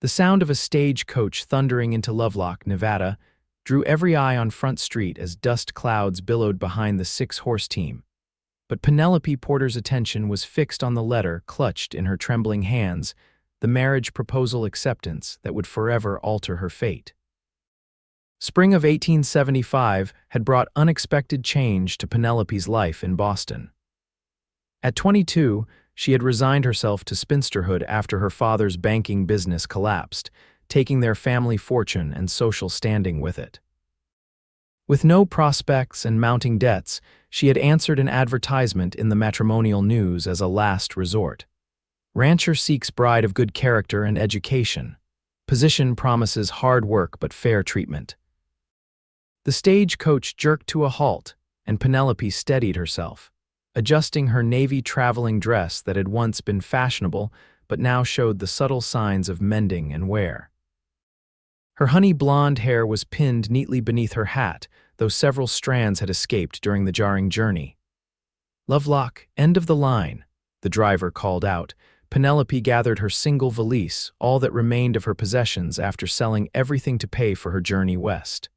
The sound of a stagecoach thundering into Lovelock, Nevada, drew every eye on Front Street as dust clouds billowed behind the six-horse team. But Penelope Porter's attention was fixed on the letter clutched in her trembling hands, the marriage proposal acceptance that would forever alter her fate. Spring of 1875 had brought unexpected change to Penelope's life in Boston. At 22, she had resigned herself to spinsterhood after her father's banking business collapsed, taking their family fortune and social standing with it. With no prospects and mounting debts, she had answered an advertisement in the matrimonial news as a last resort. Rancher seeks bride of good character and education. Position promises hard work but fair treatment. The stagecoach jerked to a halt, and Penelope steadied herself, adjusting her navy traveling dress that had once been fashionable but now showed the subtle signs of mending and wear. Her honey blonde hair was pinned neatly beneath her hat, though several strands had escaped during the jarring journey. "Lovelock, end of the line," the driver called out. Penelope gathered her single valise, all that remained of her possessions after selling everything to pay for her journey west.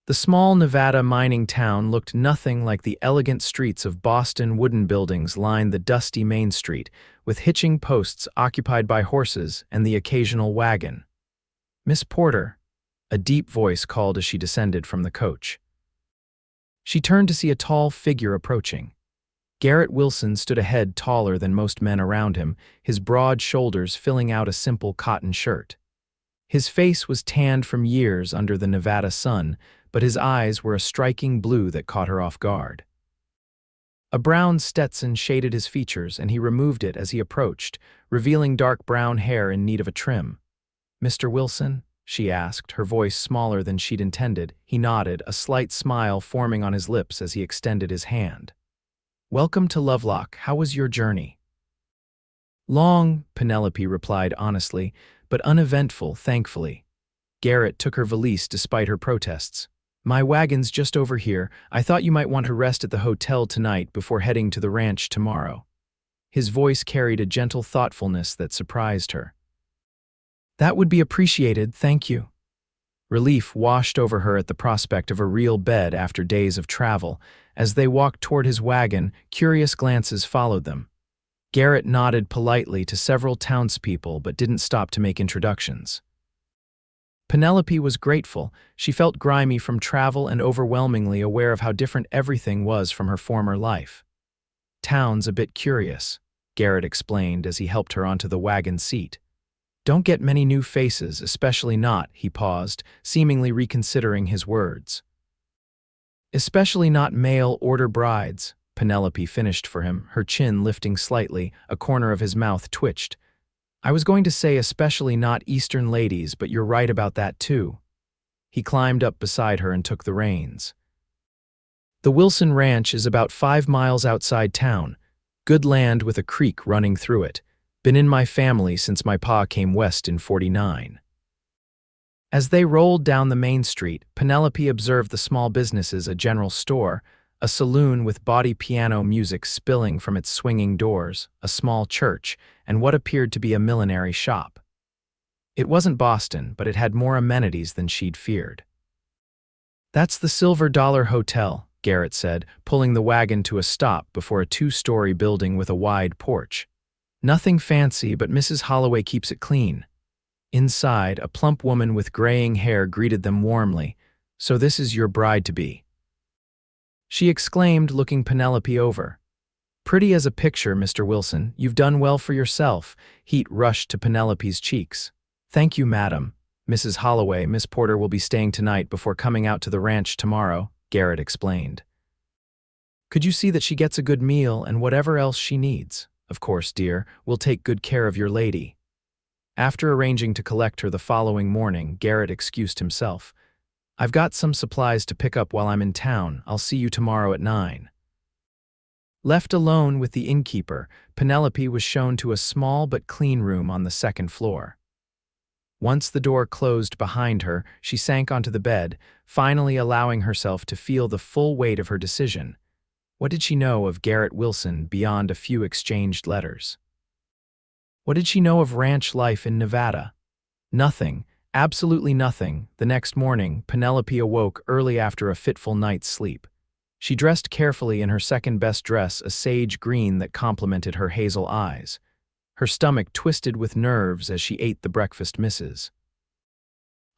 The small Nevada mining town looked nothing like the elegant streets of Boston. Wooden buildings lined the dusty Main Street, with hitching posts occupied by horses and the occasional wagon. "Miss Porter," a deep voice called as she descended from the coach. She turned to see a tall figure approaching. Garrett Wilson stood a head taller than most men around him, his broad shoulders filling out a simple cotton shirt. His face was tanned from years under the Nevada sun, but his eyes were a striking blue that caught her off guard. A brown Stetson shaded his features, and he removed it as he approached, revealing dark brown hair in need of a trim. "Mr. Wilson?" she asked, her voice smaller than she'd intended. He nodded, a slight smile forming on his lips as he extended his hand. "Welcome to Lovelock. How was your journey?" "Long," Penelope replied honestly, "but uneventful, thankfully." Garrett took her valise despite her protests. "My wagon's just over here. I thought you might want to rest at the hotel tonight before heading to the ranch tomorrow." His voice carried a gentle thoughtfulness that surprised her. "That would be appreciated, thank you." Relief washed over her at the prospect of a real bed after days of travel. As they walked toward his wagon, curious glances followed them. Garrett nodded politely to several townspeople but didn't stop to make introductions. Penelope was grateful. She felt grimy from travel and overwhelmingly aware of how different everything was from her former life. "Town's a bit curious," Garrett explained as he helped her onto the wagon seat. "Don't get many new faces, especially not," he paused, seemingly reconsidering his words. "Especially not mail order brides," Penelope finished for him, her chin lifting slightly, a corner of his mouth twitched. "I was going to say especially not Eastern ladies, but you're right about that too." He climbed up beside her and took the reins. "The Wilson Ranch is about 5 miles outside town. Good land with a creek running through it. Been in my family since my pa came west in '49. As they rolled down the main street, Penelope observed the small businesses, a general store, a saloon with body piano music spilling from its swinging doors, a small church, and what appeared to be a millinery shop. It wasn't Boston, but it had more amenities than she'd feared. "That's the Silver Dollar Hotel," Garrett said, pulling the wagon to a stop before a 2-story building with a wide porch. "Nothing fancy, but Mrs. Holloway keeps it clean." Inside, a plump woman with graying hair greeted them warmly. "So this is your bride-to-be," she exclaimed, looking Penelope over. "Pretty as a picture, Mr. Wilson. You've done well for yourself." Heat rushed to Penelope's cheeks. "Thank you, madam. Mrs. Holloway, Miss Porter will be staying tonight before coming out to the ranch tomorrow," Garrett explained. "Could you see that she gets a good meal and whatever else she needs? Of course, dear, we'll take good care of your lady." After arranging to collect her the following morning, Garrett excused himself. "I've got some supplies to pick up while I'm in town. I'll see you tomorrow at 9. Left alone with the innkeeper, Penelope was shown to a small but clean room on the 2nd floor. Once the door closed behind her, she sank onto the bed, finally allowing herself to feel the full weight of her decision. What did she know of Garrett Wilson beyond a few exchanged letters? What did she know of ranch life in Nevada? Nothing, absolutely nothing. The next morning, Penelope awoke early after a fitful night's sleep. She dressed carefully in her second-best dress, a sage green that complemented her hazel eyes. Her stomach twisted with nerves as she ate the breakfast misses.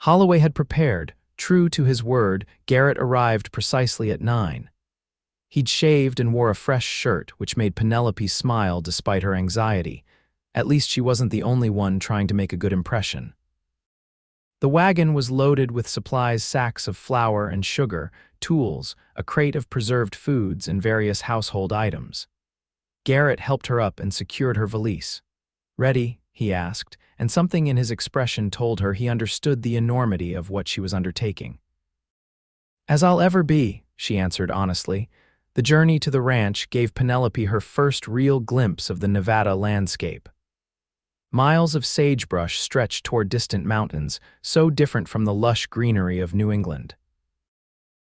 Holloway had prepared. True to his word, Garrett arrived precisely at 9. He'd shaved and wore a fresh shirt, which made Penelope smile despite her anxiety. At least she wasn't the only one trying to make a good impression. The wagon was loaded with supplies, sacks of flour and sugar, tools, a crate of preserved foods, and various household items. Garrett helped her up and secured her valise. "Ready?" he asked, and something in his expression told her he understood the enormity of what she was undertaking. "As I'll ever be," she answered honestly. The journey to the ranch gave Penelope her first real glimpse of the Nevada landscape. Miles of sagebrush stretched toward distant mountains, so different from the lush greenery of New England.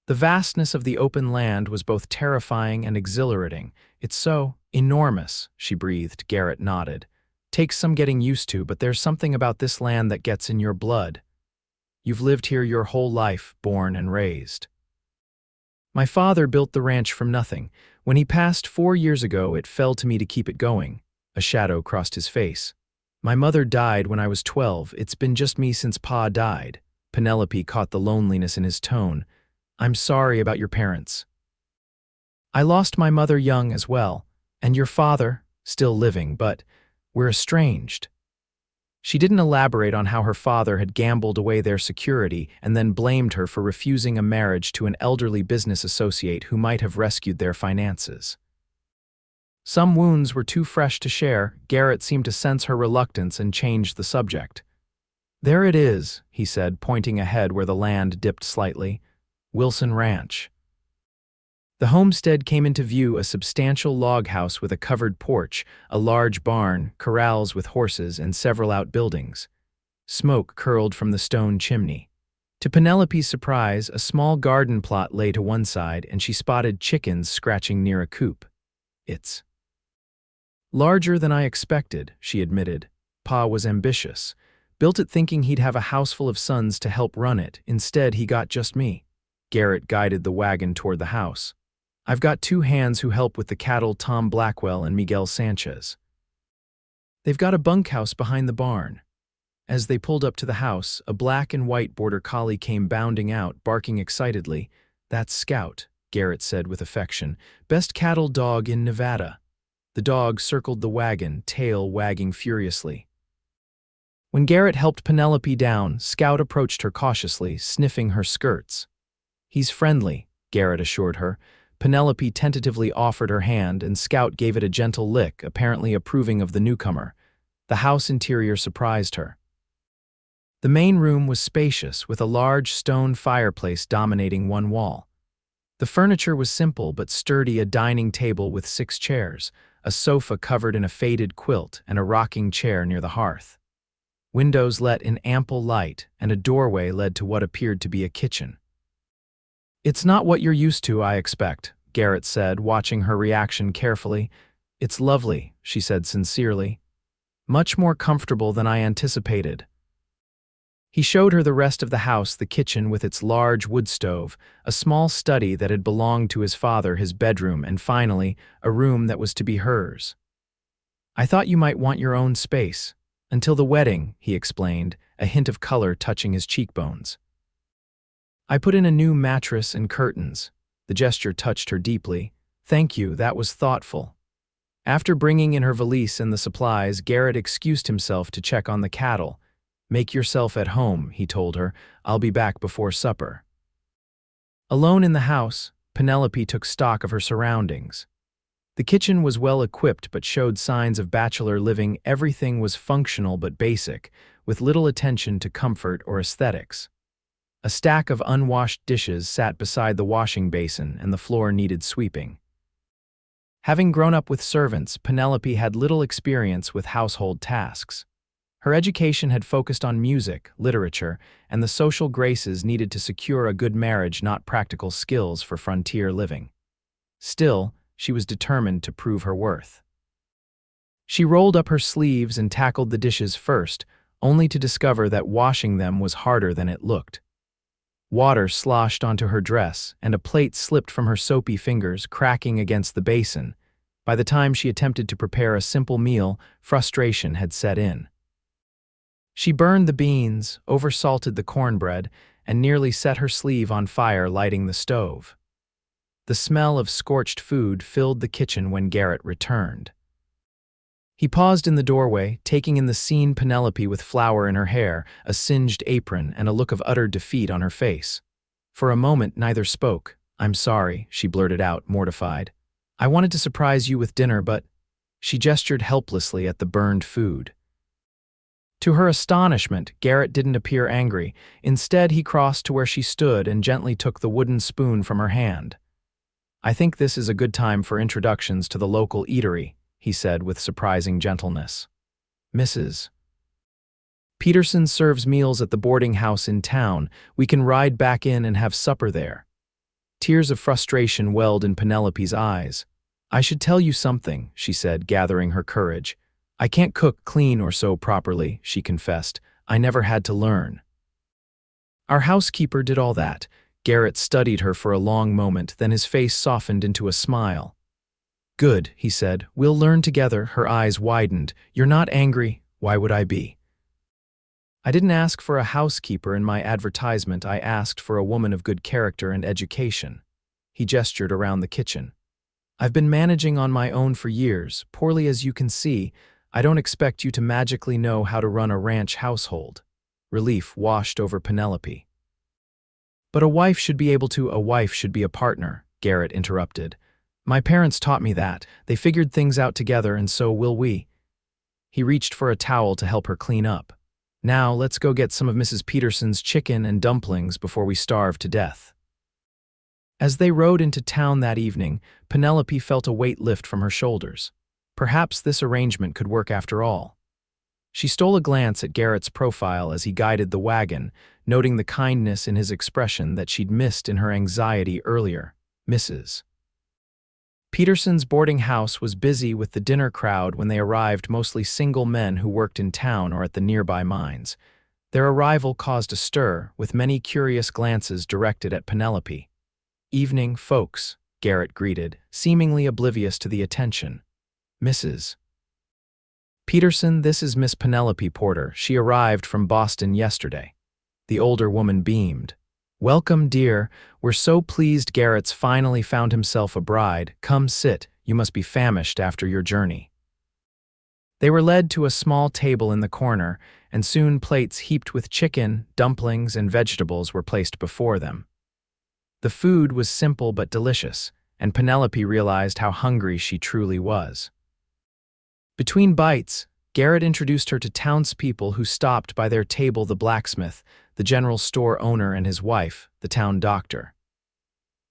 The vastness of the open land was both terrifying and exhilarating. "It's so enormous," she breathed. Garrett nodded. "Takes some getting used to, but there's something about this land that gets in your blood. You've lived here your whole life, born and raised." "My father built the ranch from nothing. When he passed 4 years ago, it fell to me to keep it going." A shadow crossed his face. "My mother died when I was 12. It's been just me since Pa died." Penelope caught the loneliness in his tone. "I'm sorry about your parents." "I lost my mother young as well, and your father, still living, but we're estranged." She didn't elaborate on how her father had gambled away their security and then blamed her for refusing a marriage to an elderly business associate who might have rescued their finances. Some wounds were too fresh to share. Garrett seemed to sense her reluctance and changed the subject. "There it is," he said, pointing ahead where the land dipped slightly. "Wilson Ranch." The homestead came into view, a substantial log house with a covered porch, a large barn, corrals with horses, and several outbuildings. Smoke curled from the stone chimney. To Penelope's surprise, a small garden plot lay to one side, and she spotted chickens scratching near a coop. "It's larger than I expected," she admitted. "Pa was ambitious. Built it thinking he'd have a house full of sons to help run it. Instead, he got just me." Garrett guided the wagon toward the house. "I've got 2 hands who help with the cattle, Tom Blackwell and Miguel Sanchez. They've got a bunkhouse behind the barn." As they pulled up to the house, a black and white border collie came bounding out, barking excitedly. "That's Scout," Garrett said with affection. "Best cattle dog in Nevada." The dog circled the wagon, tail wagging furiously. When Garrett helped Penelope down, Scout approached her cautiously, sniffing her skirts. "He's friendly," Garrett assured her. Penelope tentatively offered her hand, and Scout gave it a gentle lick, apparently approving of the newcomer. The house interior surprised her. The main room was spacious, with a large stone fireplace dominating one wall. The furniture was simple but sturdy: a dining table with 6 chairs, a sofa covered in a faded quilt, and a rocking chair near the hearth. Windows let in ample light, and a doorway led to what appeared to be a kitchen. "It's not what you're used to, I expect," Garrett said, watching her reaction carefully. "It's lovely," she said sincerely. "Much more comfortable than I anticipated." He showed her the rest of the house: the kitchen with its large wood stove, a small study that had belonged to his father, his bedroom, and finally, a room that was to be hers. "I thought you might want your own space. Until the wedding," he explained, a hint of color touching his cheekbones. "I put in a new mattress and curtains." The gesture touched her deeply. "Thank you, that was thoughtful." After bringing in her valise and the supplies, Garrett excused himself to check on the cattle. "Make yourself at home," he told her. "I'll be back before supper." Alone in the house, Penelope took stock of her surroundings. The kitchen was well equipped but showed signs of bachelor living. Everything was functional but basic, with little attention to comfort or aesthetics. A stack of unwashed dishes sat beside the washing basin, and the floor needed sweeping. Having grown up with servants, Penelope had little experience with household tasks. Her education had focused on music, literature, and the social graces needed to secure a good marriage, not practical skills for frontier living. Still, she was determined to prove her worth. She rolled up her sleeves and tackled the dishes first, only to discover that washing them was harder than it looked. Water sloshed onto her dress, and a plate slipped from her soapy fingers, cracking against the basin. By the time she attempted to prepare a simple meal, frustration had set in. She burned the beans, oversalted the cornbread, and nearly set her sleeve on fire lighting the stove. The smell of scorched food filled the kitchen when Garrett returned. He paused in the doorway, taking in the scene: Penelope with flour in her hair, a singed apron, and a look of utter defeat on her face. For a moment, neither spoke. "I'm sorry," she blurted out, mortified. "I wanted to surprise you with dinner, but—" She gestured helplessly at the burned food. To her astonishment, Garrett didn't appear angry. Instead, he crossed to where she stood and gently took the wooden spoon from her hand. "I think this is a good time for introductions to the local eatery," he said with surprising gentleness. "Mrs. Peterson serves meals at the boarding house in town. We can ride back in and have supper there." Tears of frustration welled in Penelope's eyes. "I should tell you something," she said, gathering her courage. "I can't cook, clean, or sew properly," she confessed. "I never had to learn." "Our housekeeper did all that." Garrett studied her for a long moment, then his face softened into a smile. "Good," he said. "We'll learn together." Her eyes widened. "You're not angry?" "Why would I be?" "I didn't ask for a housekeeper in my advertisement. I asked for a woman of good character and education." He gestured around the kitchen. "I've been managing on my own for years, poorly as you can see. I don't expect you to magically know how to run a ranch household." Relief washed over Penelope. "But a wife should be able to—" "A wife should be a partner," Garrett interrupted. "My parents taught me that. They figured things out together, and so will we." He reached for a towel to help her clean up. "Now, let's go get some of Mrs. Peterson's chicken and dumplings before we starve to death." As they rode into town that evening, Penelope felt a weight lift from her shoulders. Perhaps this arrangement could work after all. She stole a glance at Garrett's profile as he guided the wagon, noting the kindness in his expression that she'd missed in her anxiety earlier. Mrs. Peterson's boarding house was busy with the dinner crowd when they arrived, mostly single men who worked in town or at the nearby mines. Their arrival caused a stir, with many curious glances directed at Penelope. "Evening, folks," Garrett greeted, seemingly oblivious to the attention. "Mrs. Peterson, this is Miss Penelope Porter. She arrived from Boston yesterday." The older woman beamed. "Welcome, dear. We're so pleased Garrett's finally found himself a bride. Come sit. You must be famished after your journey." They were led to a small table in the corner, and soon plates heaped with chicken, dumplings, and vegetables were placed before them. The food was simple but delicious, and Penelope realized how hungry she truly was. Between bites, Garrett introduced her to townspeople who stopped by their table: the blacksmith, the general store owner, and his wife, the town doctor.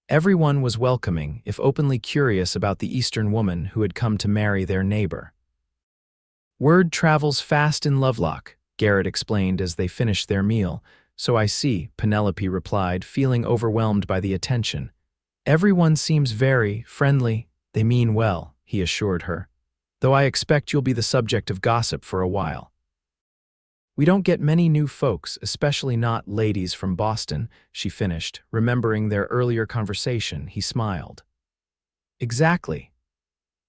Everyone was welcoming, if openly curious about the Eastern woman who had come to marry their neighbor. "Word travels fast in Lovelock," Garrett explained as they finished their meal. "So I see," Penelope replied, feeling overwhelmed by the attention. "Everyone seems very friendly." "They mean well," he assured her. "Though I expect you'll be the subject of gossip for a while." "We don't get many new folks, especially not ladies from Boston," she finished. Remembering their earlier conversation, he smiled. "Exactly."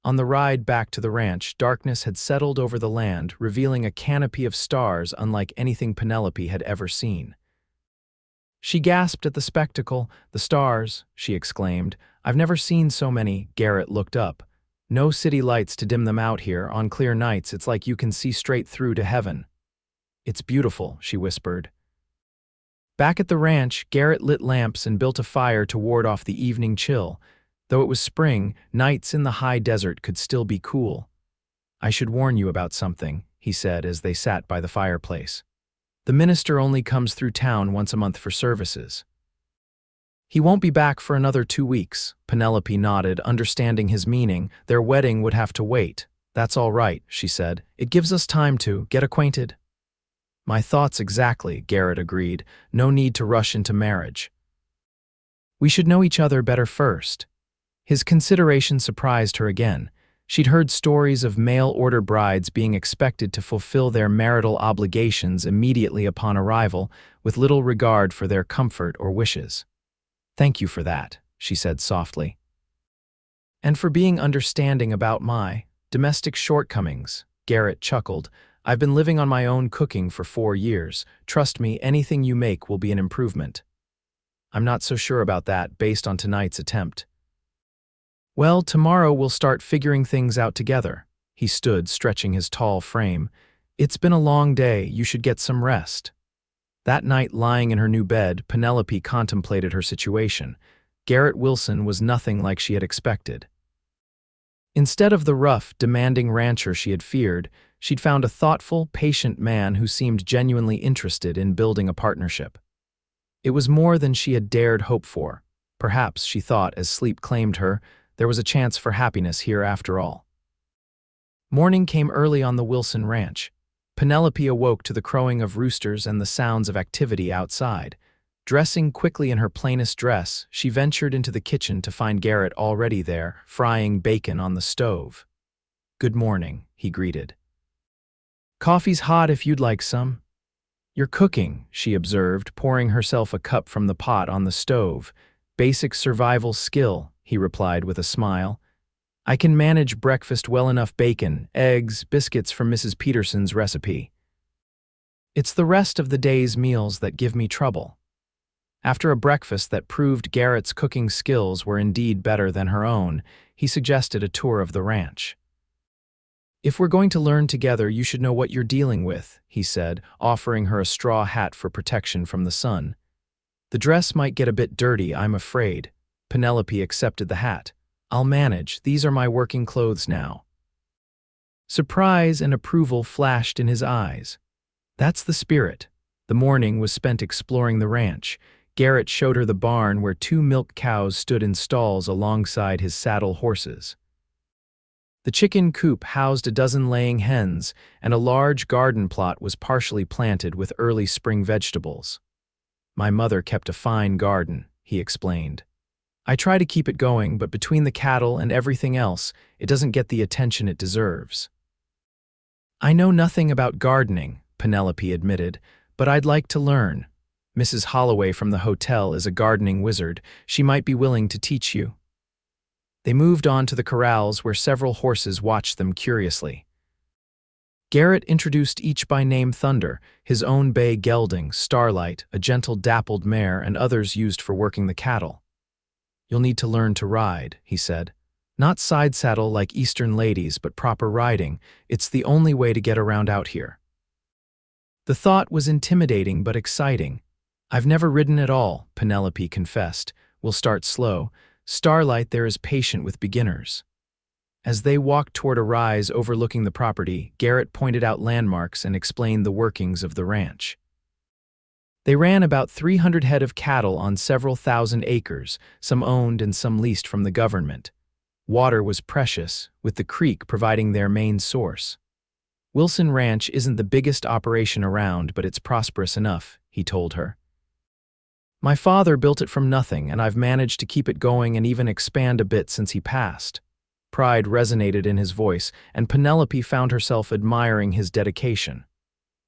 On the ride back to the ranch, darkness had settled over the land, revealing a canopy of stars unlike anything Penelope had ever seen. She gasped at the spectacle. "The stars," she exclaimed. "I've never seen so many." Garrett looked up. "No city lights to dim them out here. On clear nights, it's like you can see straight through to heaven." "It's beautiful," she whispered. Back at the ranch, Garrett lit lamps and built a fire to ward off the evening chill. Though it was spring, nights in the high desert could still be cool. "I should warn you about something," he said as they sat by the fireplace. "The minister only comes through town once a month for services." "He won't be back for another 2 weeks." Penelope nodded, understanding his meaning. Their wedding would have to wait. "That's all right," she said. "It gives us time to get acquainted." "My thoughts exactly," Garrett agreed. "No need to rush into marriage. We should know each other better first." His consideration surprised her again. She'd heard stories of mail-order brides being expected to fulfill their marital obligations immediately upon arrival, with little regard for their comfort or wishes. "Thank you for that," she said softly. "And for being understanding about my domestic shortcomings," Garrett chuckled. "I've been living on my own cooking for 4 years. Trust me, anything you make will be an improvement." "I'm not so sure about that, based on tonight's attempt." "Well, tomorrow we'll start figuring things out together." He stood, stretching his tall frame. "It's been a long day, you should get some rest." That night, lying in her new bed, Penelope contemplated her situation. Garrett Wilson was nothing like she had expected. Instead of the rough, demanding rancher she had feared, she'd found a thoughtful, patient man who seemed genuinely interested in building a partnership. It was more than she had dared hope for. Perhaps, she thought as sleep claimed her, there was a chance for happiness here after all. Morning came early on the Wilson ranch. Penelope awoke to the crowing of roosters and the sounds of activity outside. Dressing quickly in her plainest dress, she ventured into the kitchen to find Garrett already there, frying bacon on the stove. "Good morning," he greeted. "Coffee's hot if you'd like some." "You're cooking," she observed, pouring herself a cup from the pot on the stove. "Basic survival skill," he replied with a smile. "I can manage breakfast well enough: bacon, eggs, biscuits from Mrs. Peterson's recipe. It's the rest of the day's meals that give me trouble." After a breakfast that proved Garrett's cooking skills were indeed better than her own, he suggested a tour of the ranch. "If we're going to learn together, you should know what you're dealing with," he said, offering her a straw hat for protection from the sun. "The dress might get a bit dirty, I'm afraid." Penelope accepted the hat. "I'll manage, these are my working clothes now." Surprise and approval flashed in his eyes. That's the spirit. The morning was spent exploring the ranch. Garrett showed her the barn where 2 milk cows stood in stalls alongside his saddle horses. The chicken coop housed a dozen laying hens, and a large garden plot was partially planted with early spring vegetables. "My mother kept a fine garden," he explained. "I try to keep it going, but between the cattle and everything else, it doesn't get the attention it deserves." "I know nothing about gardening," Penelope admitted, "but I'd like to learn. Mrs. Holloway from the hotel is a gardening wizard. She might be willing to teach you." They moved on to the corrals where several horses watched them curiously. Garrett introduced each by name: Thunder, his own bay gelding; Starlight, a gentle dappled mare, and others used for working the cattle. "You'll need to learn to ride," he said. "Not side saddle like Eastern ladies, but proper riding. It's the only way to get around out here." The thought was intimidating but exciting. "I've never ridden at all," Penelope confessed. "We'll start slow. Starlight there is patient with beginners." As they walked toward a rise overlooking the property, Garrett pointed out landmarks and explained the workings of the ranch. They ran about 300 head of cattle on several thousand acres, some owned and some leased from the government. Water was precious, with the creek providing their main source. "Wilson Ranch isn't the biggest operation around, but it's prosperous enough," he told her. "My father built it from nothing, and I've managed to keep it going and even expand a bit since he passed." Pride resonated in his voice, and Penelope found herself admiring his dedication.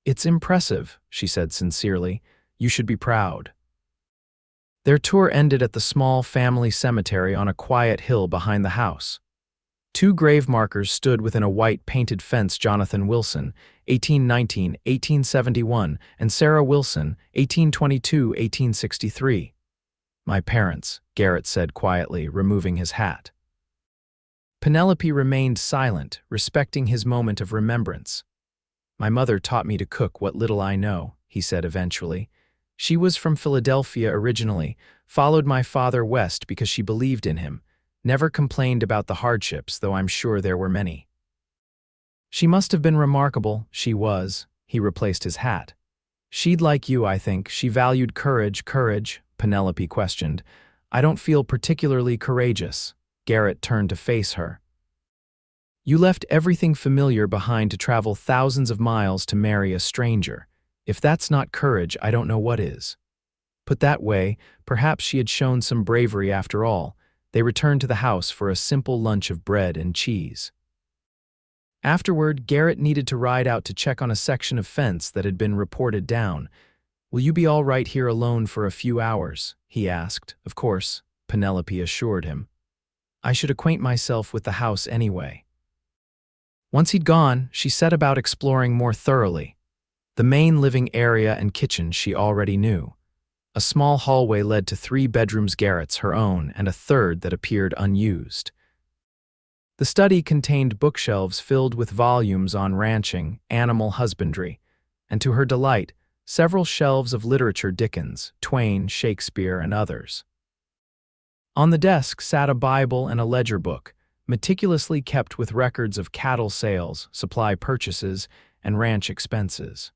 "It's impressive," she said sincerely. "You should be proud." Their tour ended at the small family cemetery on a quiet hill behind the house. 2 grave markers stood within a white painted fence: Jonathan Wilson, 1819–1871, and Sarah Wilson, 1822–1863. "My parents," Garrett said quietly, removing his hat. Penelope remained silent, respecting his moment of remembrance. "My mother taught me to cook what little I know," he said eventually. "She was from Philadelphia originally, followed my father west because she believed in him, never complained about the hardships, though I'm sure there were many." "She must have been remarkable." "She was." He replaced his hat. "She'd like you, I think. She valued courage." "Courage?" Penelope questioned. "I don't feel particularly courageous." Garrett turned to face her. "You left everything familiar behind to travel thousands of miles to marry a stranger. If that's not courage, I don't know what is." Put that way, perhaps she had shown some bravery after all. They returned to the house for a simple lunch of bread and cheese. Afterward, Garrett needed to ride out to check on a section of fence that had been reported down. "Will you be all right here alone for a few hours?" he asked. "Of course," Penelope assured him. "I should acquaint myself with the house anyway." Once he'd gone, she set about exploring more thoroughly. The main living area and kitchen she already knew. A small hallway led to 3 bedrooms, Garrett's, her own, and a third that appeared unused. The study contained bookshelves filled with volumes on ranching, animal husbandry, and to her delight, several shelves of literature, Dickens, Twain, Shakespeare, and others. On the desk sat a Bible and a ledger book, meticulously kept with records of cattle sales, supply purchases, and ranch expenses.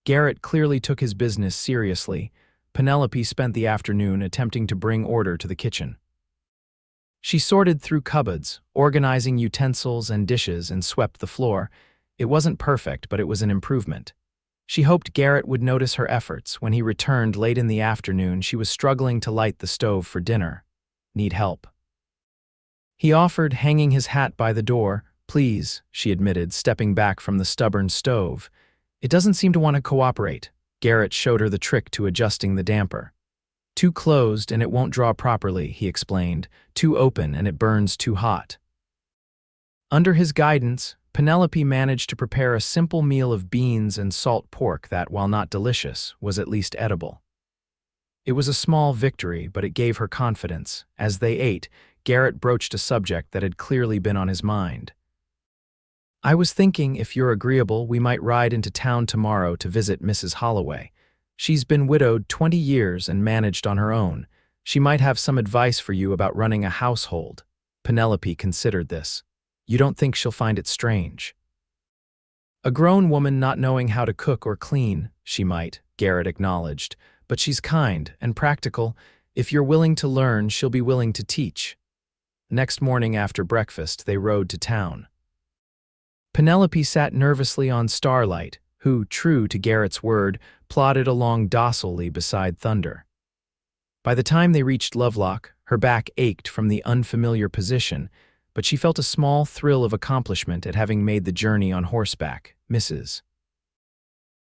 Garrett clearly took his business seriously. Penelope spent the afternoon attempting to bring order to the kitchen. She sorted through cupboards, organizing utensils and dishes, and swept the floor. It wasn't perfect, but it was an improvement. She hoped Garrett would notice her efforts. When he returned late in the afternoon, she was struggling to light the stove for dinner. "Need help?" He offered, hanging his hat by the door. "Please," she admitted, stepping back from the stubborn stove. "It doesn't seem to want to cooperate." Garrett showed her the trick to adjusting the damper. "Too closed and it won't draw properly," he explained. "Too open and it burns too hot." Under his guidance, Penelope managed to prepare a simple meal of beans and salt pork that, while not delicious, was at least edible. It was a small victory, but it gave her confidence. As they ate, Garrett broached a subject that had clearly been on his mind. "I was thinking, if you're agreeable, we might ride into town tomorrow to visit Mrs. Holloway. She's been widowed 20 years and managed on her own. She might have some advice for you about running a household." Penelope considered this. "You don't think she'll find it strange?" "A grown woman not knowing how to cook or clean, she might," Garrett acknowledged. "But she's kind and practical. If you're willing to learn, she'll be willing to teach." Next morning after breakfast, they rode to town. Penelope sat nervously on Starlight, who, true to Garrett's word, plodded along docilely beside Thunder. By the time they reached Lovelock, her back ached from the unfamiliar position, but she felt a small thrill of accomplishment at having made the journey on horseback. Mrs.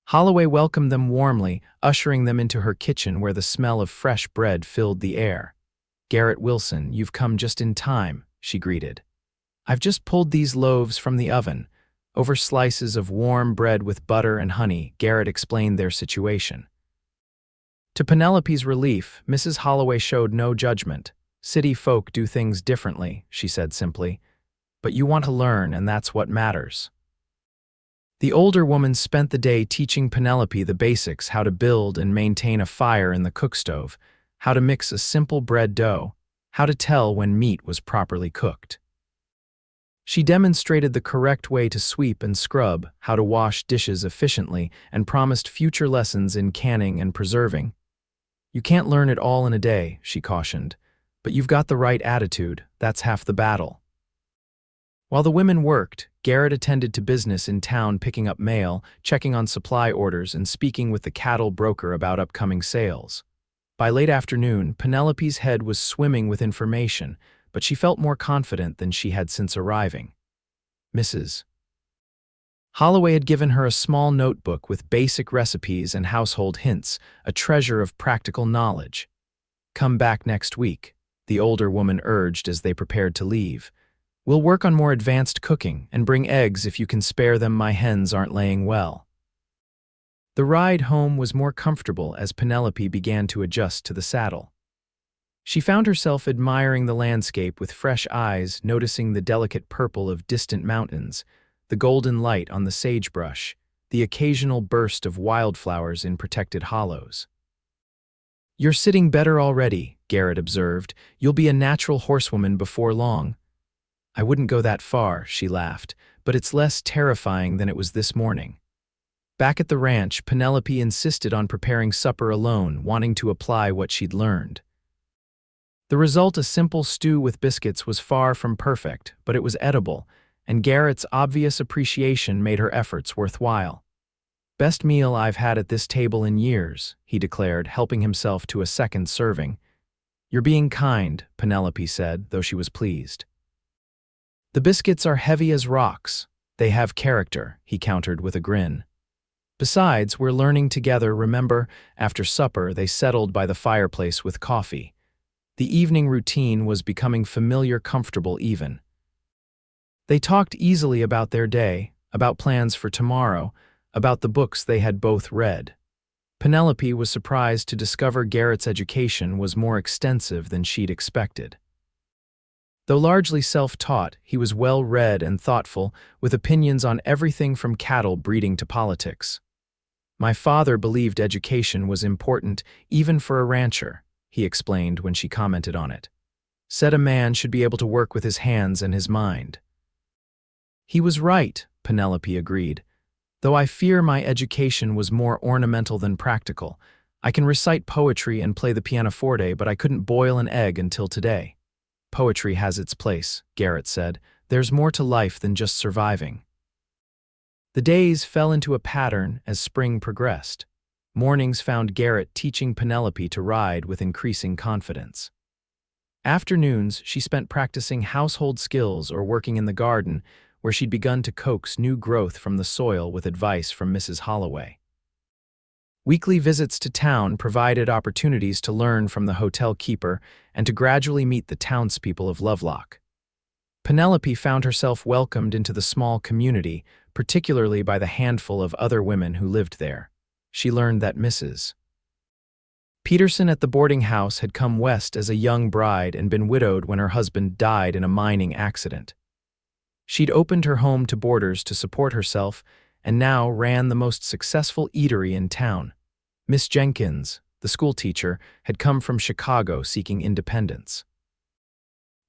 Holloway welcomed them warmly, ushering them into her kitchen where the smell of fresh bread filled the air. "Garrett Wilson, you've come just in time," she greeted. "I've just pulled these loaves from the oven." Over slices of warm bread with butter and honey, Garrett explained their situation. To Penelope's relief, Mrs. Holloway showed no judgment. "City folk do things differently," she said simply. "But you want to learn, and that's what matters." The older woman spent the day teaching Penelope the basics: how to build and maintain a fire in the cookstove, how to mix a simple bread dough, how to tell when meat was properly cooked. She demonstrated the correct way to sweep and scrub, how to wash dishes efficiently, and promised future lessons in canning and preserving. "You can't learn it all in a day," she cautioned, "but you've got the right attitude. That's half the battle." While the women worked, Garrett attended to business in town, picking up mail, checking on supply orders, and speaking with the cattle broker about upcoming sales. By late afternoon, Penelope's head was swimming with information, but she felt more confident than she had since arriving. Mrs. Holloway had given her a small notebook with basic recipes and household hints, a treasure of practical knowledge. "Come back next week," the older woman urged as they prepared to leave. "We'll work on more advanced cooking, and bring eggs if you can spare them. My hens aren't laying well." The ride home was more comfortable as Penelope began to adjust to the saddle. She found herself admiring the landscape with fresh eyes, noticing the delicate purple of distant mountains, the golden light on the sagebrush, the occasional burst of wildflowers in protected hollows. "You're sitting better already," Garrett observed. "You'll be a natural horsewoman before long." "I wouldn't go that far," she laughed, "but it's less terrifying than it was this morning." Back at the ranch, Penelope insisted on preparing supper alone, wanting to apply what she'd learned. The result, a simple stew with biscuits, was far from perfect, but it was edible, and Garrett's obvious appreciation made her efforts worthwhile. "Best meal I've had at this table in years," he declared, helping himself to a second serving. "You're being kind," Penelope said, though she was pleased. "The biscuits are heavy as rocks." They have character, he countered with a grin. Besides, we're learning together, remember? After supper, they settled by the fireplace with coffee. The evening routine was becoming familiar, comfortable even. They talked easily about their day, about plans for tomorrow, about the books they had both read. Penelope was surprised to discover Garrett's education was more extensive than she'd expected. Though largely self-taught, he was well-read and thoughtful, with opinions on everything from cattle breeding to politics. My father believed education was important, even for a rancher, he explained when she commented on it. Said a man should be able to work with his hands and his mind. He was right, Penelope agreed. Though I fear my education was more ornamental than practical. I can recite poetry and play the pianoforte, but I couldn't boil an egg until today. Poetry has its place, Garrett said. There's more to life than just surviving. The days fell into a pattern as spring progressed. Mornings found Garrett teaching Penelope to ride with increasing confidence. Afternoons she spent practicing household skills or working in the garden, where she'd begun to coax new growth from the soil with advice from Mrs. Holloway. Weekly visits to town provided opportunities to learn from the hotel keeper and to gradually meet the townspeople of Lovelock. Penelope found herself welcomed into the small community, particularly by the handful of other women who lived there. She learned that Mrs. Peterson at the boarding house had come west as a young bride and been widowed when her husband died in a mining accident. She'd opened her home to boarders to support herself and now ran the most successful eatery in town. Miss Jenkins, the schoolteacher, had come from Chicago seeking independence.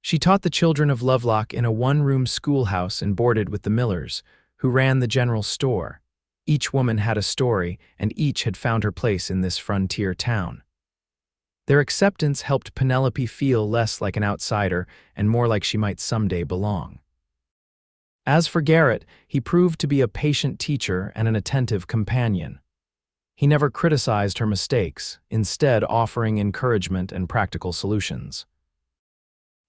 She taught the children of Lovelock in a one-room schoolhouse and boarded with the Millers, who ran the general store. Each woman had a story, and each had found her place in this frontier town. Their acceptance helped Penelope feel less like an outsider and more like she might someday belong. As for Garrett, he proved to be a patient teacher and an attentive companion. He never criticized her mistakes, instead offering encouragement and practical solutions.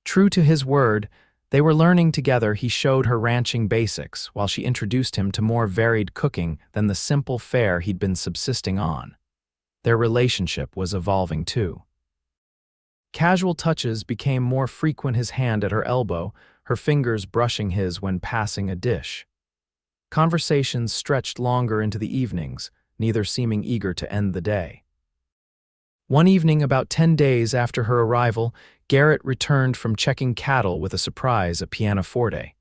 True to his word, they were learning together. He showed her ranching basics while she introduced him to more varied cooking than the simple fare he'd been subsisting on. Their relationship was evolving too. Casual touches became more frequent, his hand at her elbow, her fingers brushing his when passing a dish. Conversations stretched longer into the evenings, neither seeming eager to end the day. One evening, about 10 days after her arrival, Garrett returned from checking cattle with a surprise, a pianoforte.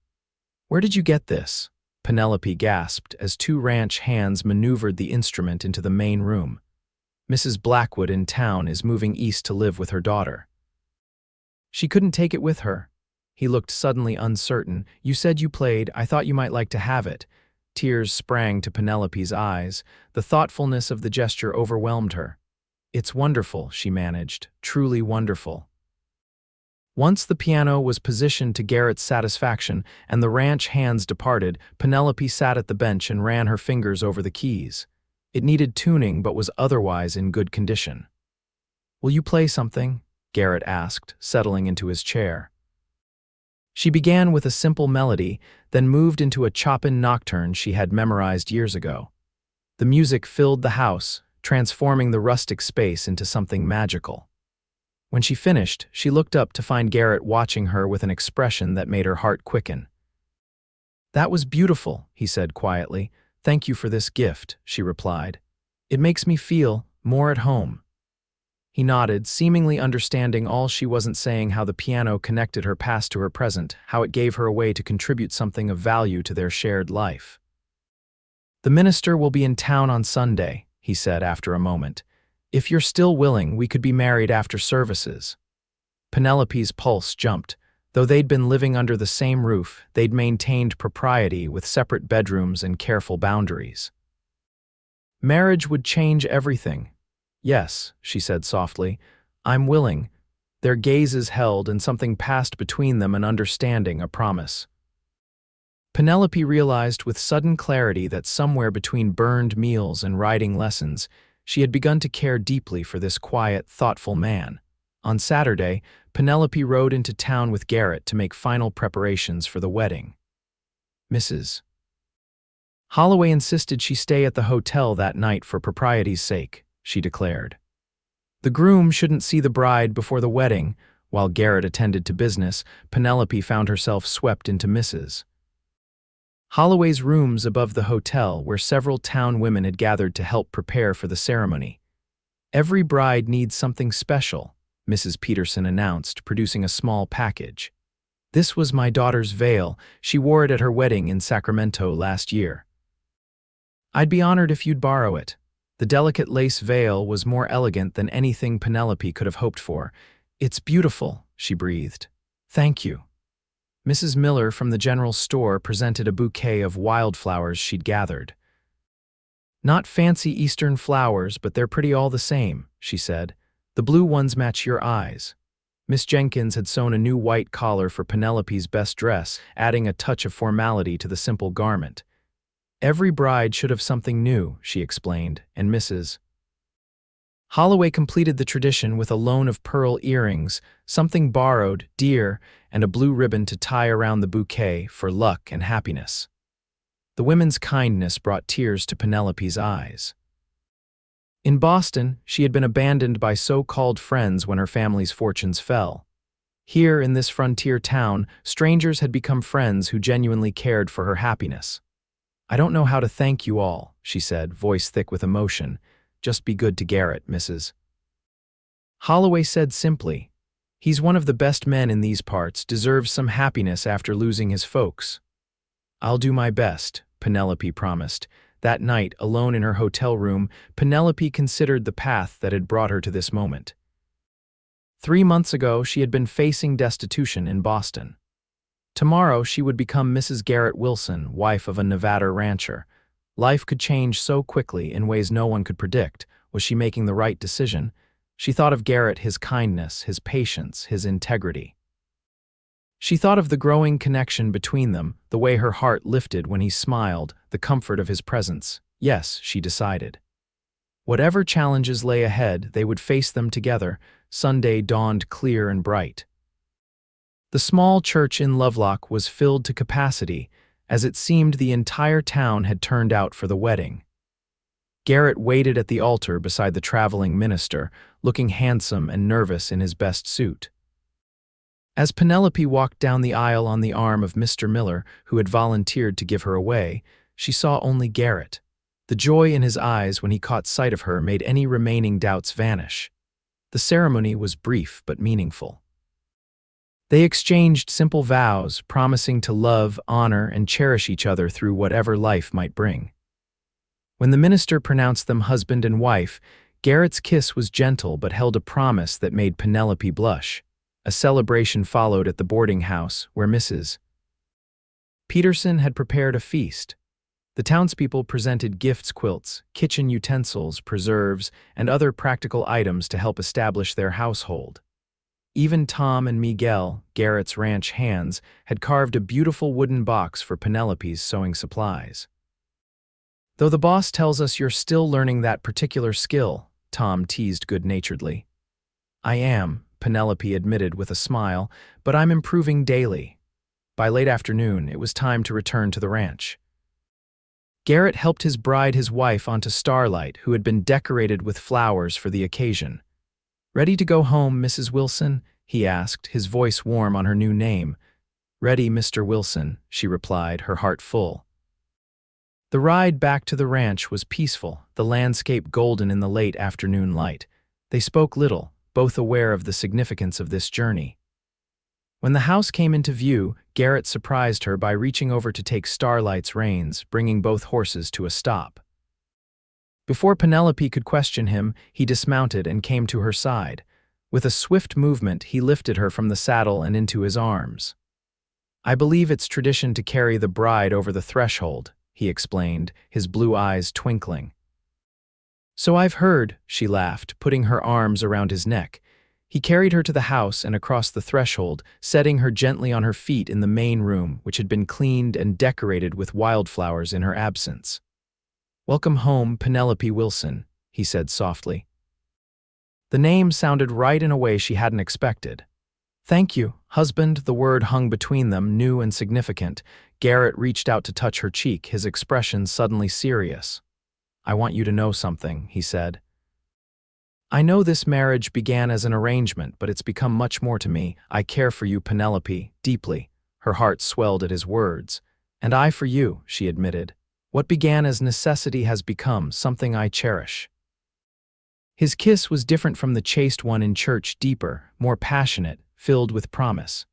"Where did you get this?" Penelope gasped as two ranch hands maneuvered the instrument into the main room. "Mrs. Blackwood in town is moving east to live with her daughter." "She couldn't take it with her." He looked suddenly uncertain. "You said you played. I thought you might like to have it." Tears sprang to Penelope's eyes. The thoughtfulness of the gesture overwhelmed her. "It's wonderful," she managed. "Truly wonderful." Once the piano was positioned to Garrett's satisfaction and the ranch hands departed, Penelope sat at the bench and ran her fingers over the keys. It needed tuning but was otherwise in good condition. "Will you play something?" Garrett asked, settling into his chair. She began with a simple melody, then moved into a Chopin nocturne she had memorized years ago. The music filled the house, transforming the rustic space into something magical. When she finished, she looked up to find Garrett watching her with an expression that made her heart quicken. "That was beautiful," he said quietly. "Thank you for this gift," she replied. "It makes me feel more at home." He nodded, seemingly understanding all she wasn't saying, how the piano connected her past to her present, how it gave her a way to contribute something of value to their shared life. "The minister will be in town on Sunday," he said after a moment. "If you're still willing, we could be married after services." Penelope's pulse jumped. Though they'd been living under the same roof, they'd maintained propriety with separate bedrooms and careful boundaries. Marriage would change everything. "Yes," she said softly, "I'm willing." Their gazes held, and something passed between them, an understanding, a promise. Penelope realized with sudden clarity that somewhere between burned meals and riding lessons, she had begun to care deeply for this quiet, thoughtful man. On Saturday, Penelope rode into town with Garrett to make final preparations for the wedding. Mrs. Holloway insisted she stay at the hotel that night for propriety's sake, she declared. The groom shouldn't see the bride before the wedding. While Garrett attended to business, Penelope found herself swept into Mrs. Holloway's rooms above the hotel, where several town women had gathered to help prepare for the ceremony. "Every bride needs something special," Mrs. Peterson announced, producing a small package. "This was my daughter's veil. She wore it at her wedding in Sacramento last year. I'd be honored if you'd borrow it." The delicate lace veil was more elegant than anything Penelope could have hoped for. "It's beautiful," she breathed. "Thank you." Mrs. Miller from the general store presented a bouquet of wildflowers she'd gathered. "Not fancy Eastern flowers, but they're pretty all the same," she said. "The blue ones match your eyes." Miss Jenkins had sewn a new white collar for Penelope's best dress, adding a touch of formality to the simple garment. "Every bride should have something new," she explained, and Mrs. Holloway completed the tradition with a loan of pearl earrings, something borrowed, dear, and a blue ribbon to tie around the bouquet for luck and happiness. The women's kindness brought tears to Penelope's eyes. In Boston, she had been abandoned by so-called friends when her family's fortunes fell. Here, in this frontier town, strangers had become friends who genuinely cared for her happiness. "I don't know how to thank you all," she said, voice thick with emotion. "Just be good to Garrett, Mrs. Holloway said simply. "He's one of the best men in these parts, deserves some happiness after losing his folks." "I'll do my best," Penelope promised. That night, alone in her hotel room, Penelope considered the path that had brought her to this moment. 3 months ago, she had been facing destitution in Boston. Tomorrow, she would become Mrs. Garrett Wilson, wife of a Nevada rancher. Life could change so quickly in ways no one could predict. Was she making the right decision? She thought of Garrett, his kindness, his patience, his integrity. She thought of the growing connection between them, the way her heart lifted when he smiled, the comfort of his presence. Yes, she decided. Whatever challenges lay ahead, they would face them together. Sunday dawned clear and bright. The small church in Lovelock was filled to capacity, as it seemed the entire town had turned out for the wedding. Garrett waited at the altar beside the traveling minister, looking handsome and nervous in his best suit. As Penelope walked down the aisle on the arm of Mr. Miller, who had volunteered to give her away, she saw only Garrett. The joy in his eyes when he caught sight of her made any remaining doubts vanish. The ceremony was brief but meaningful. They exchanged simple vows, promising to love, honor, and cherish each other through whatever life might bring. When the minister pronounced them husband and wife, Garrett's kiss was gentle but held a promise that made Penelope blush. A celebration followed at the boarding house, where Mrs. Peterson had prepared a feast. The townspeople presented gifts, quilts, kitchen utensils, preserves, and other practical items to help establish their household. Even Tom and Miguel, Garrett's ranch hands, had carved a beautiful wooden box for Penelope's sewing supplies. "Though the boss tells us you're still learning that particular skill," Tom teased good-naturedly. "I am," Penelope admitted with a smile, "but I'm improving daily." By late afternoon, it was time to return to the ranch. Garrett helped his bride, his wife, onto Starlight, who had been decorated with flowers for the occasion. "Ready to go home, Mrs. Wilson?" he asked, his voice warm on her new name. "Ready, Mr. Wilson," she replied, her heart full. The ride back to the ranch was peaceful, the landscape golden in the late afternoon light. They spoke little, both aware of the significance of this journey. When the house came into view, Garrett surprised her by reaching over to take Starlight's reins, bringing both horses to a stop. Before Penelope could question him, he dismounted and came to her side. With a swift movement, he lifted her from the saddle and into his arms. "I believe it's tradition to carry the bride over the threshold," he explained, his blue eyes twinkling. "So I've heard," she laughed, putting her arms around his neck. He carried her to the house and across the threshold, setting her gently on her feet in the main room, which had been cleaned and decorated with wildflowers in her absence. "Welcome home, Penelope Wilson," he said softly. The name sounded right in a way she hadn't expected. "Thank you, husband," the word hung between them, new and significant. Garrett reached out to touch her cheek, his expression suddenly serious. "I want you to know something," he said. "I know this marriage began as an arrangement, but it's become much more to me. I care for you, Penelope, deeply." Her heart swelled at his words. "And I for you," she admitted. "What began as necessity has become something I cherish." His kiss was different from the chaste one in church, deeper, more passionate, filled with promise.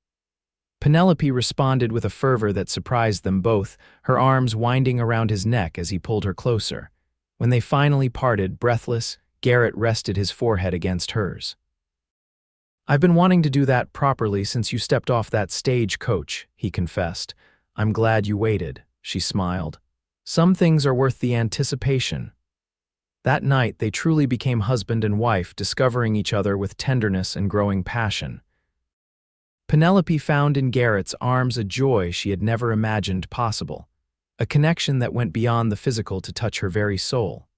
Penelope responded with a fervor that surprised them both, her arms winding around his neck as he pulled her closer. When they finally parted, breathless, Garrett rested his forehead against hers. "I've been wanting to do that properly since you stepped off that stage, coach," he confessed. "I'm glad you waited," she smiled. "Some things are worth the anticipation." That night, they truly became husband and wife, discovering each other with tenderness and growing passion. Penelope found in Garrett's arms a joy she had never imagined possible, a connection that went beyond the physical to touch her very soul.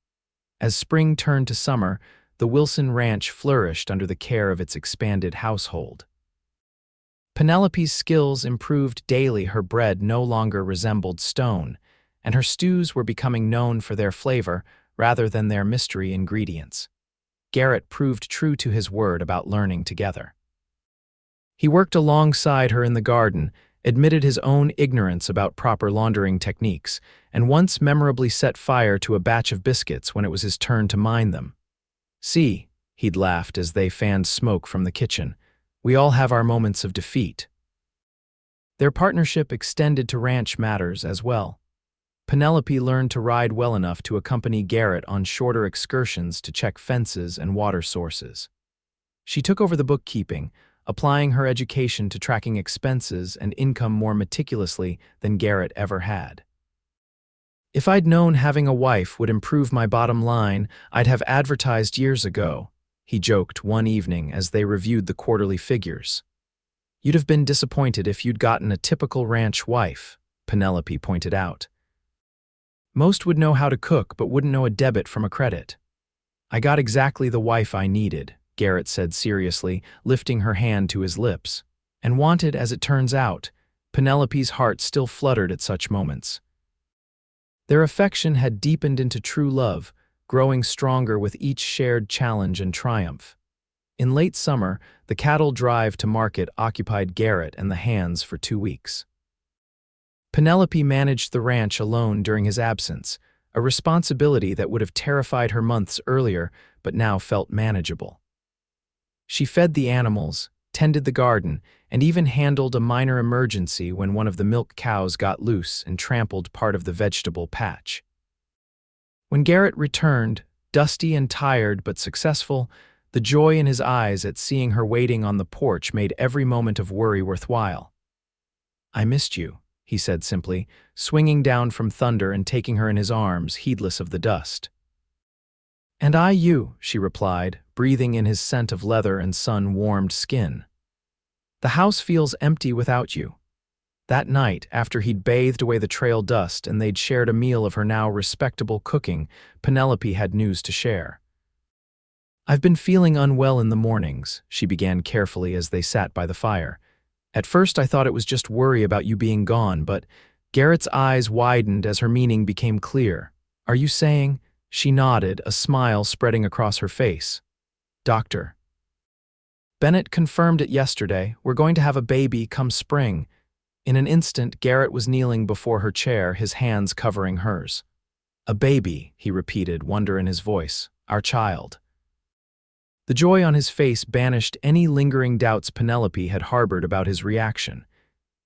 As spring turned to summer, the Wilson ranch flourished under the care of its expanded household. Penelope's skills improved daily. Her bread no longer resembled stone, and her stews were becoming known for their flavor rather than their mystery ingredients. Garrett proved true to his word about learning together. He worked alongside her in the garden, admitted his own ignorance about proper laundering techniques, and once memorably set fire to a batch of biscuits when it was his turn to mind them. "See," he'd laughed as they fanned smoke from the kitchen, "we all have our moments of defeat." Their partnership extended to ranch matters as well. Penelope learned to ride well enough to accompany Garrett on shorter excursions to check fences and water sources. She took over the bookkeeping, applying her education to tracking expenses and income more meticulously than Garrett ever had. "If I'd known having a wife would improve my bottom line, I'd have advertised years ago," he joked one evening as they reviewed the quarterly figures. "You'd have been disappointed if you'd gotten a typical ranch wife," Penelope pointed out. "Most would know how to cook but wouldn't know a debit from a credit." "I got exactly the wife I needed," Garrett said seriously, lifting her hand to his lips. "And wanted, as it turns out." Penelope's heart still fluttered at such moments. Their affection had deepened into true love, growing stronger with each shared challenge and triumph. In late summer, the cattle drive to market occupied Garrett and the hands for 2 weeks. Penelope managed the ranch alone during his absence, a responsibility that would have terrified her months earlier but now felt manageable. She fed the animals, tended the garden, and even handled a minor emergency when one of the milk cows got loose and trampled part of the vegetable patch. When Garrett returned, dusty and tired but successful, the joy in his eyes at seeing her waiting on the porch made every moment of worry worthwhile. "I missed you," he said simply, swinging down from Thunder and taking her in his arms, heedless of the dust. "And I you," she replied, breathing in his scent of leather and sun-warmed skin. "The house feels empty without you." That night, after he'd bathed away the trail dust and they'd shared a meal of her now respectable cooking, Penelope had news to share. "I've been feeling unwell in the mornings," she began carefully as they sat by the fire. "At first I thought it was just worry about you being gone, but—" Garrett's eyes widened as her meaning became clear. "Are you saying—" She nodded, a smile spreading across her face. "Doctor Bennett confirmed it yesterday. We're going to have a baby come spring." In an instant, Garrett was kneeling before her chair, his hands covering hers. "A baby," he repeated, wonder in his voice. "Our child." The joy on his face banished any lingering doubts Penelope had harbored about his reaction.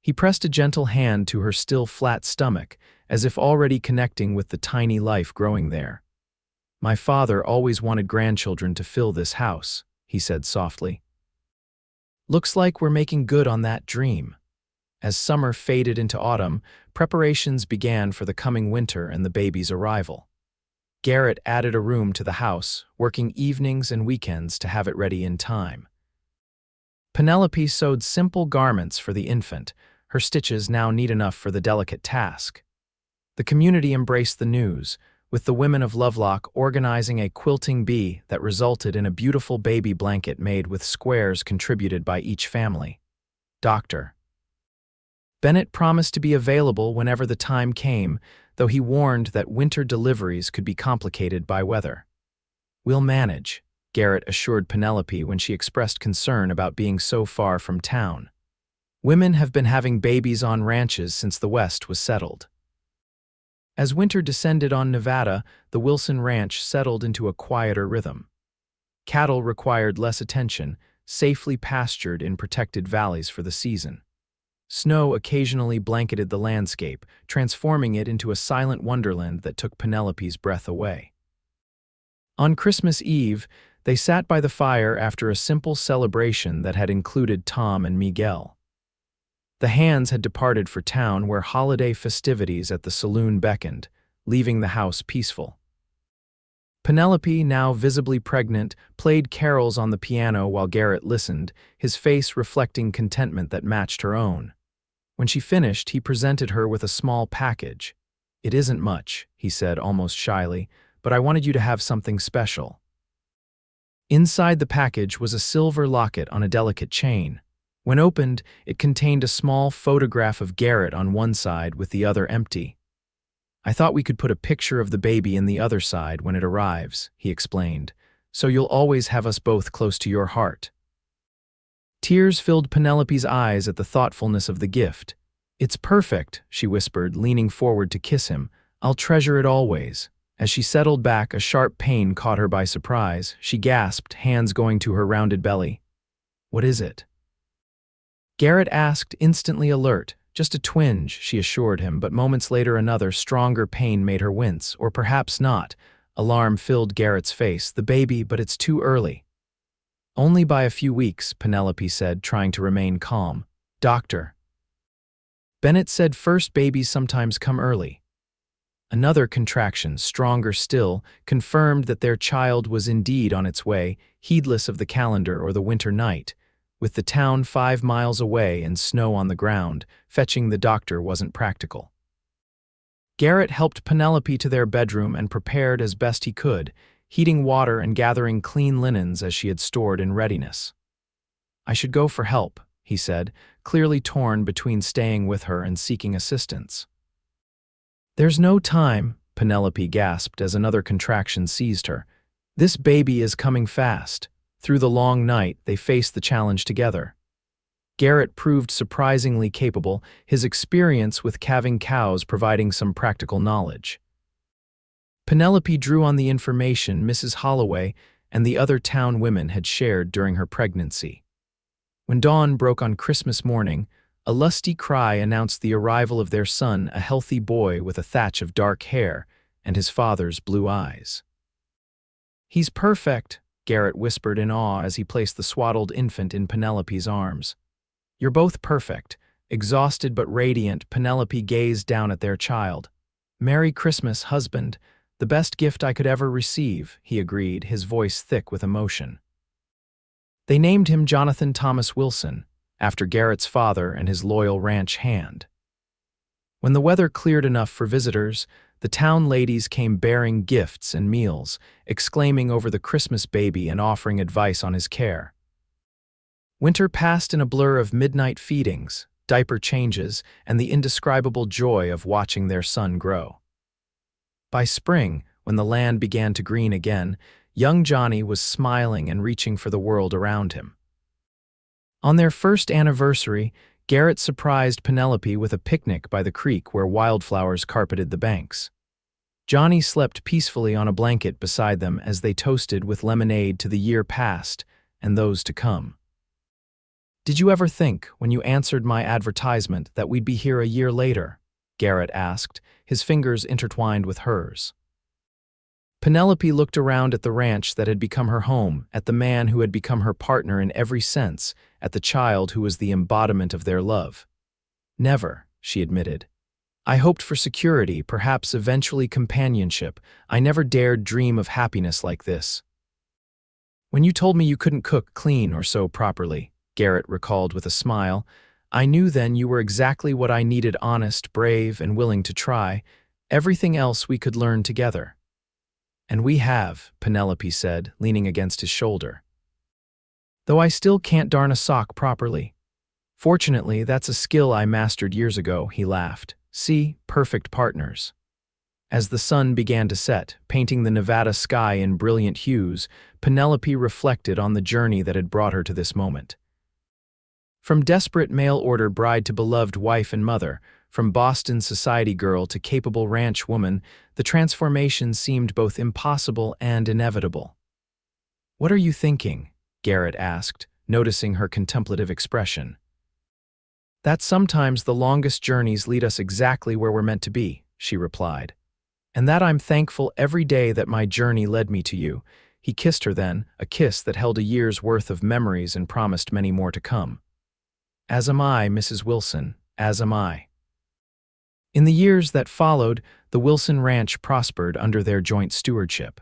He pressed a gentle hand to her still flat stomach, as if already connecting with the tiny life growing there. "My father always wanted grandchildren to fill this house," he said softly. "Looks like we're making good on that dream." As summer faded into autumn, preparations began for the coming winter and the baby's arrival. Garrett added a room to the house, working evenings and weekends to have it ready in time. Penelope sewed simple garments for the infant, her stitches now neat enough for the delicate task. The community embraced the news, with the women of Lovelock organizing a quilting bee that resulted in a beautiful baby blanket made with squares contributed by each family. Dr. Bennett promised to be available whenever the time came, though he warned that winter deliveries could be complicated by weather. "We'll manage," Garrett assured Penelope when she expressed concern about being so far from town. Women have been having babies on ranches since the West was settled. As winter descended on Nevada, the Wilson Ranch settled into a quieter rhythm. Cattle required less attention, safely pastured in protected valleys for the season. Snow occasionally blanketed the landscape, transforming it into a silent wonderland that took Penelope's breath away. On Christmas Eve, they sat by the fire after a simple celebration that had included Tom and Miguel. The hands had departed for town where holiday festivities at the saloon beckoned, leaving the house peaceful. Penelope, now visibly pregnant, played carols on the piano while Garrett listened, his face reflecting contentment that matched her own. When she finished, he presented her with a small package. "It isn't much," he said almost shyly, "but I wanted you to have something special." Inside the package was a silver locket on a delicate chain. When opened, it contained a small photograph of Garrett on one side with the other empty. "I thought we could put a picture of the baby in the other side when it arrives," he explained, "so you'll always have us both close to your heart." Tears filled Penelope's eyes at the thoughtfulness of the gift. "It's perfect," she whispered, leaning forward to kiss him. "I'll treasure it always." As she settled back, a sharp pain caught her by surprise. She gasped, hands going to her rounded belly. "What is it?" Garrett asked, instantly alert. "Just a twinge," she assured him, but moments later another, stronger pain made her wince. Or perhaps not. Alarm filled Garrett's face. "The baby, but it's too early." "Only by a few weeks," Penelope said, trying to remain calm. "Doctor." Bennett said first babies sometimes come early. Another contraction, stronger still, confirmed that their child was indeed on its way, heedless of the calendar or the winter night. With the town 5 miles away and snow on the ground, fetching the doctor wasn't practical. Garrett helped Penelope to their bedroom and prepared as best he could, heating water and gathering clean linens as she had stored in readiness. "I should go for help," he said, clearly torn between staying with her and seeking assistance. "There's no time," Penelope gasped as another contraction seized her. "This baby is coming fast." Through the long night, they faced the challenge together. Garrett proved surprisingly capable, his experience with calving cows providing some practical knowledge. Penelope drew on the information Mrs. Holloway and the other town women had shared during her pregnancy. When dawn broke on Christmas morning, a lusty cry announced the arrival of their son, a healthy boy with a thatch of dark hair and his father's blue eyes. "He's perfect," Garrett whispered in awe as he placed the swaddled infant in Penelope's arms. "You're both perfect." Exhausted but radiant, Penelope gazed down at their child. "Merry Christmas, husband. The best gift I could ever receive," he agreed, his voice thick with emotion. They named him Jonathan Thomas Wilson, after Garrett's father and his loyal ranch hand. When the weather cleared enough for visitors, the town ladies came bearing gifts and meals, exclaiming over the Christmas baby and offering advice on his care. Winter passed in a blur of midnight feedings, diaper changes, and the indescribable joy of watching their son grow. By spring, when the land began to green again, young Johnny was smiling and reaching for the world around him. On their first anniversary, Garrett surprised Penelope with a picnic by the creek where wildflowers carpeted the banks. Johnny slept peacefully on a blanket beside them as they toasted with lemonade to the year past and those to come. "Did you ever think, when you answered my advertisement, that we'd be here a year later?" Garrett asked, his fingers intertwined with hers. Penelope looked around at the ranch that had become her home, at the man who had become her partner in every sense, at the child who was the embodiment of their love. "Never," she admitted. "I hoped for security, perhaps eventually companionship. I never dared dream of happiness like this." "When you told me you couldn't cook, clean, or sew properly," Garrett recalled with a smile, "I knew then you were exactly what I needed, honest, brave, and willing to try. Everything else we could learn together." "And we have," Penelope said, leaning against his shoulder. "Though I still can't darn a sock properly." Fortunately, that's a skill I mastered years ago, he laughed. See, perfect partners. As the sun began to set, painting the Nevada sky in brilliant hues, Penelope reflected on the journey that had brought her to this moment. From desperate mail-order bride to beloved wife and mother, from Boston society girl to capable ranch woman, the transformation seemed both impossible and inevitable. "What are you thinking?" Garrett asked, noticing her contemplative expression. "That sometimes the longest journeys lead us exactly where we're meant to be," she replied. "And that I'm thankful every day that my journey led me to you." He kissed her then, a kiss that held a year's worth of memories and promised many more to come. "As am I, Mrs. Wilson, as am I." In the years that followed, the Wilson Ranch prospered under their joint stewardship.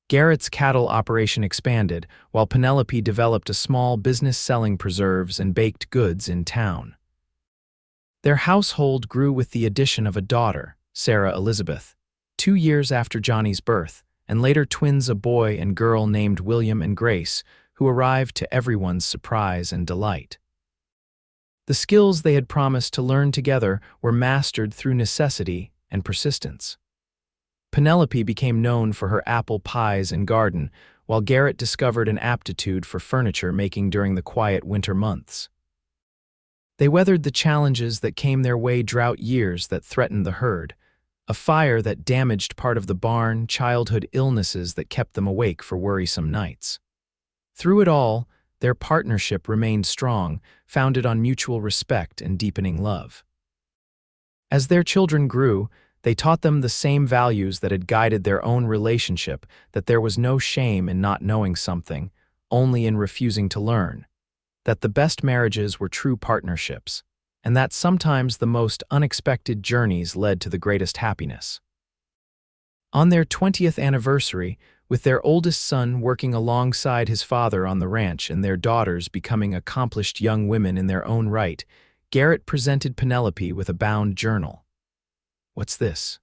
Garrett's cattle operation expanded, while Penelope developed a small business selling preserves and baked goods in town. Their household grew with the addition of a daughter, Sarah Elizabeth, 2 years after Johnny's birth, and later twins a boy and girl named William and Grace, who arrived to everyone's surprise and delight. The skills they had promised to learn together were mastered through necessity and persistence. Penelope became known for her apple pies and garden, while Garrett discovered an aptitude for furniture making during the quiet winter months. They weathered the challenges that came their way, drought years that threatened the herd, a fire that damaged part of the barn, childhood illnesses that kept them awake for worrisome nights. Through it all, their partnership remained strong, founded on mutual respect and deepening love. As their children grew, they taught them the same values that had guided their own relationship, that there was no shame in not knowing something, only in refusing to learn, that the best marriages were true partnerships, and that sometimes the most unexpected journeys led to the greatest happiness. On their 20th anniversary, with their oldest son working alongside his father on the ranch and their daughters becoming accomplished young women in their own right, Garrett presented Penelope with a bound journal. "What's this?"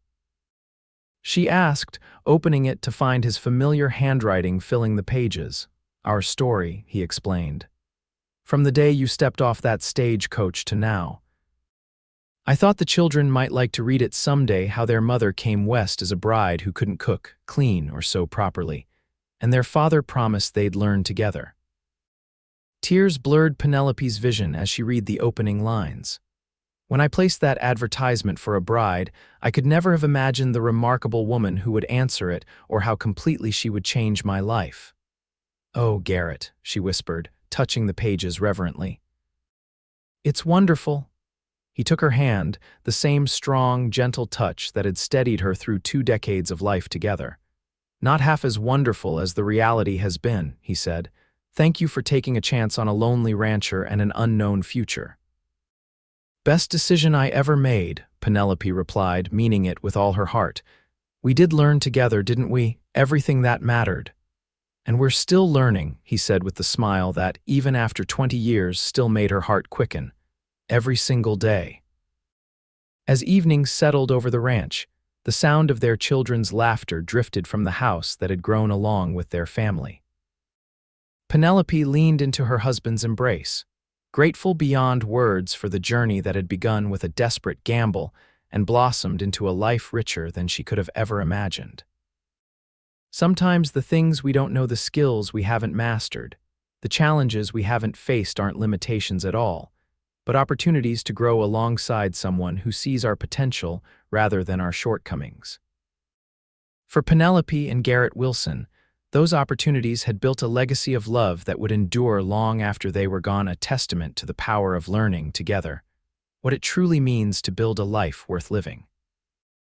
she asked, opening it to find his familiar handwriting filling the pages. "Our story," he explained. "From the day you stepped off that stagecoach to now. I thought the children might like to read it someday, how their mother came west as a bride who couldn't cook, clean, or sew properly, and their father promised they'd learn together." Tears blurred Penelope's vision as she read the opening lines. "When I placed that advertisement for a bride, I could never have imagined the remarkable woman who would answer it or how completely she would change my life." "Oh, Garrett," she whispered, touching the pages reverently. "It's wonderful." He took her hand, the same strong, gentle touch that had steadied her through 2 decades of life together. "Not half as wonderful as the reality has been," he said. "Thank you for taking a chance on a lonely rancher and an unknown future." "Best decision I ever made," Penelope replied, meaning it with all her heart. "We did learn together, didn't we? Everything that mattered." "And we're still learning," he said with the smile that, even after 20 years, still made her heart quicken. "Every single day." As evenings settled over the ranch, the sound of their children's laughter drifted from the house that had grown along with their family. Penelope leaned into her husband's embrace, grateful beyond words for the journey that had begun with a desperate gamble and blossomed into a life richer than she could have ever imagined. Sometimes the things we don't know, the skills we haven't mastered, the challenges we haven't faced aren't limitations at all, but opportunities to grow alongside someone who sees our potential rather than our shortcomings. For Penelope and Garrett Wilson, those opportunities had built a legacy of love that would endure long after they were gone, a testament to the power of learning together, what it truly means to build a life worth living.